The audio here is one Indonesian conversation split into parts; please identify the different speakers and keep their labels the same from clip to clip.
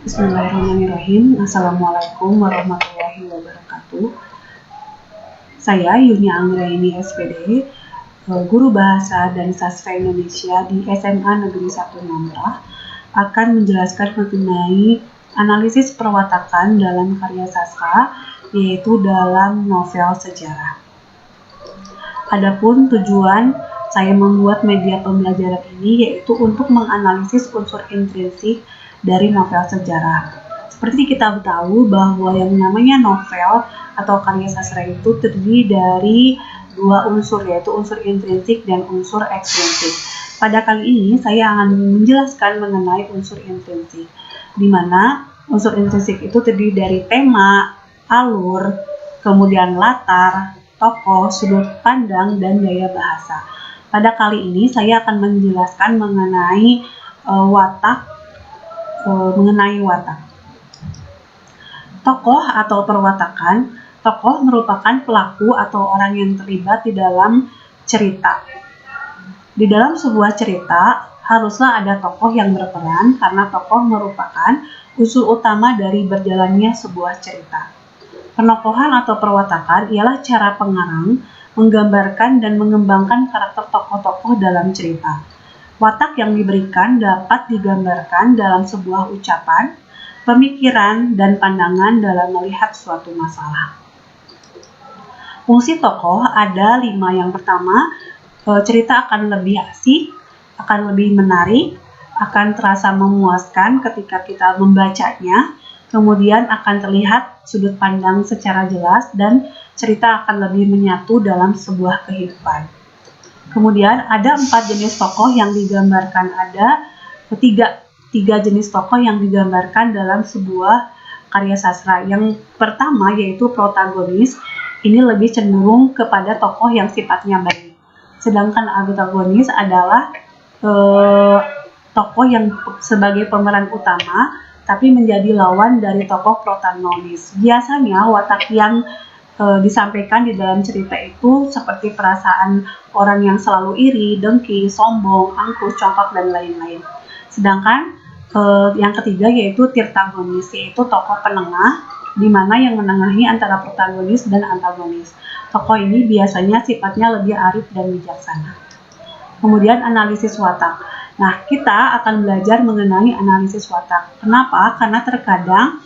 Speaker 1: Bismillahirrahmanirrahim. Assalamualaikum warahmatullahi wabarakatuh. Saya Yunia Anggraini SPD, Guru Bahasa dan Sastra Indonesia di SMA Negeri 1 Ngamrah, akan menjelaskan mengenai analisis perwatakan dalam karya sastra, yaitu dalam novel sejarah. Adapun tujuan saya membuat media pembelajaran ini yaitu untuk menganalisis unsur intrinsik dari novel sejarah. Seperti kita tahu bahwa yang namanya novel atau karya sastra itu terdiri dari dua unsur, yaitu unsur intrinsik dan unsur ekstrinsik. Pada kali ini saya akan menjelaskan mengenai unsur intrinsik, di mana unsur intrinsik itu terdiri dari tema, alur, kemudian latar, tokoh, sudut pandang, dan gaya bahasa. Pada kali ini saya akan menjelaskan mengenai watak. Tokoh atau perwatakan. Tokoh merupakan pelaku atau orang yang terlibat di dalam cerita. Di dalam sebuah cerita haruslah ada tokoh yang berperan, karena tokoh merupakan unsur utama dari berjalannya sebuah cerita. Penokohan atau perwatakan ialah cara pengarang menggambarkan dan mengembangkan karakter tokoh-tokoh dalam cerita. Watak yang diberikan dapat digambarkan dalam sebuah ucapan, pemikiran, dan pandangan dalam melihat suatu masalah. Fungsi tokoh ada 5. Yang pertama, cerita akan lebih asik, akan lebih menarik, akan terasa memuaskan ketika kita membacanya, kemudian akan terlihat sudut pandang secara jelas, dan cerita akan lebih menyatu dalam sebuah kehidupan. Kemudian ada 4 jenis tokoh yang digambarkan, ada tiga jenis tokoh yang digambarkan dalam sebuah karya sastra. Yang pertama yaitu protagonis, ini lebih cenderung kepada tokoh yang sifatnya baik. Sedangkan antagonis adalah tokoh yang sebagai pemeran utama tapi menjadi lawan dari tokoh protagonis. Biasanya watak yang disampaikan di dalam cerita itu seperti perasaan orang yang selalu iri, dengki, sombong, angkuh, congkak, dan lain-lain. Sedangkan yang ketiga yaitu tirtagonis, yaitu tokoh penengah, di mana yang menengahi antara protagonis dan antagonis. Tokoh ini biasanya sifatnya lebih arif dan bijaksana. Kemudian analisis watak. Nah, kita akan belajar mengenai analisis watak. Kenapa? Karena terkadang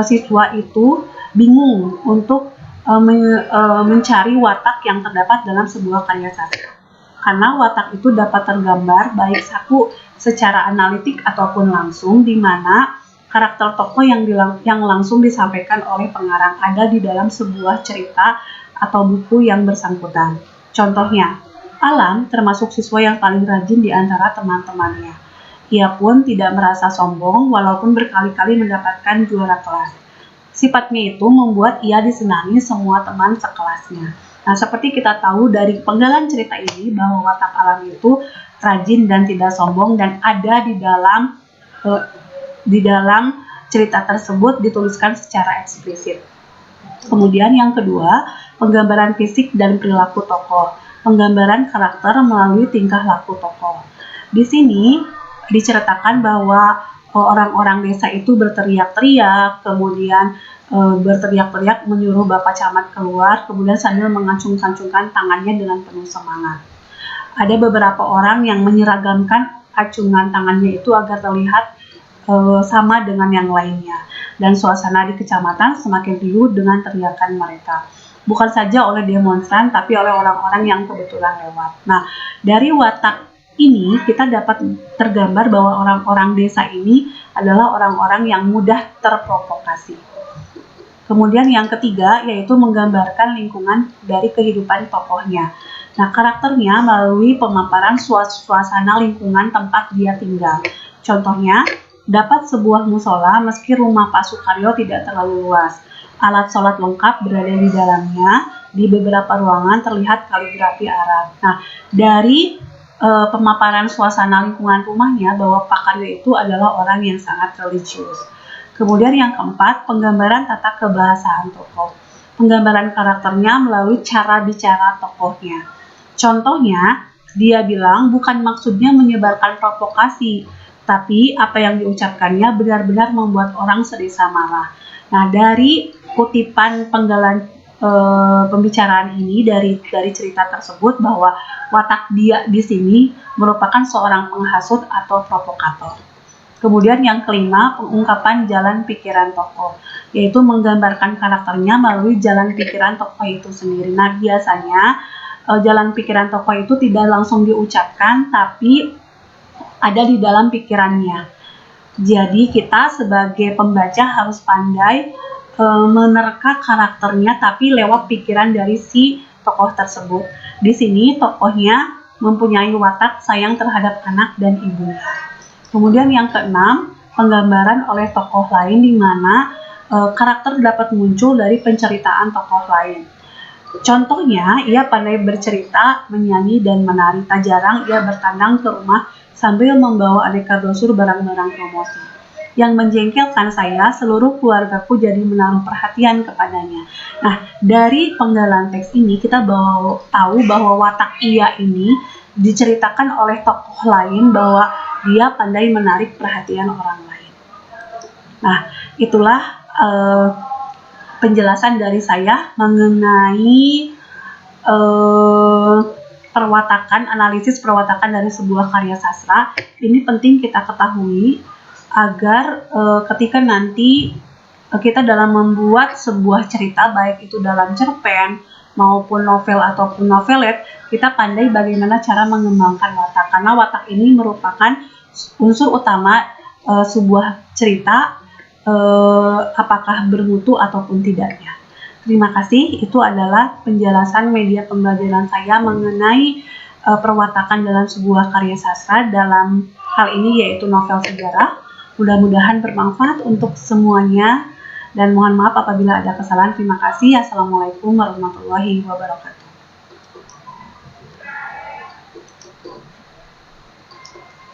Speaker 1: siswa itu bingung untuk mencari watak yang terdapat dalam sebuah karya sastra. Karena watak itu dapat tergambar baik secara analitik ataupun langsung, di mana karakter tokoh yang langsung disampaikan oleh pengarang ada di dalam sebuah cerita atau buku yang bersangkutan. Contohnya, Alam termasuk siswa yang paling rajin di antara teman-temannya. Ia pun tidak merasa sombong walaupun berkali-kali mendapatkan juara kelas. Sifatnya itu membuat ia disenangi semua teman sekelasnya. Nah, seperti kita tahu dari penggalan cerita ini bahwa watak Alam itu rajin dan tidak sombong, dan ada di dalam cerita tersebut dituliskan secara eksplisit. Kemudian yang kedua, penggambaran fisik dan perilaku tokoh. Penggambaran karakter melalui tingkah laku tokoh. Di sini diceritakan bahwa orang-orang desa itu berteriak-teriak, kemudian berteriak-teriak menyuruh Bapak Camat keluar, kemudian sambil mengacung-acungkan tangannya dengan penuh semangat. Ada beberapa orang yang menyeragamkan acungan tangannya itu agar terlihat sama dengan yang lainnya, dan suasana di kecamatan semakin riuh dengan teriakan mereka. Bukan saja oleh demonstran, tapi oleh orang-orang yang kebetulan lewat. Nah, dari watak ini kita dapat tergambar bahwa orang-orang desa ini adalah orang-orang yang mudah terprovokasi. Kemudian yang ketiga yaitu menggambarkan lingkungan dari kehidupan tokohnya. Nah, karakternya melalui pemaparan suasana lingkungan tempat dia tinggal. Contohnya, dapat sebuah musola meski rumah Pak Sukaryo tidak terlalu luas. Alat sholat lengkap berada di dalamnya. Di beberapa ruangan terlihat kaligrafi Arab. Nah, dari pemaparan suasana lingkungan rumahnya bahwa Pak Karyo itu adalah orang yang sangat religius. Kemudian yang keempat, penggambaran tata kebahasaan tokoh. Penggambaran karakternya melalui cara bicara tokohnya. Contohnya, Dia bilang bukan maksudnya menyebarkan provokasi, tapi apa yang diucapkannya benar-benar membuat orang sedesa marah. Nah, dari kutipan penggalan pembicaraan ini dari cerita tersebut bahwa watak dia di sini merupakan seorang penghasut atau provokator. Kemudian yang kelima, pengungkapan jalan pikiran tokoh, yaitu menggambarkan karakternya melalui jalan pikiran tokoh itu sendiri. Nah, biasanya jalan pikiran tokoh itu tidak langsung diucapkan, tapi ada di dalam pikirannya. Jadi kita sebagai pembaca harus pandai menerka karakternya, tapi lewat pikiran dari si tokoh tersebut. Di sini tokohnya mempunyai watak sayang terhadap anak dan ibunya. Kemudian yang keenam, penggambaran oleh tokoh lain di mana karakter dapat muncul dari penceritaan tokoh lain. Contohnya, ia pandai bercerita, menyanyi, dan menari. Tak jarang ia bertandang ke rumah sambil membawa aneka brosur barang-barang promosi. Yang menjengkelkan saya, seluruh keluargaku jadi menaruh perhatian kepadanya. Nah, dari penggalan teks ini kita tahu bahwa watak ia ini diceritakan oleh tokoh lain bahwa dia pandai menarik perhatian orang lain. Nah, itulah penjelasan dari saya mengenai analisis perwatakan dari sebuah karya sastra. Ini penting kita ketahui agar ketika nanti kita dalam membuat sebuah cerita, baik itu dalam cerpen maupun novel ataupun novelet, kita pandai bagaimana cara mengembangkan watak, karena watak ini merupakan unsur utama sebuah cerita, apakah bermutu ataupun tidaknya. Terima kasih, itu adalah penjelasan media pembelajaran saya mengenai perwatakan dalam sebuah karya sastra, dalam hal ini yaitu novel sejarah. Mudah-mudahan bermanfaat untuk semuanya, dan mohon maaf apabila ada kesalahan. Terima kasih. Assalamualaikum warahmatullahi wabarakatuh.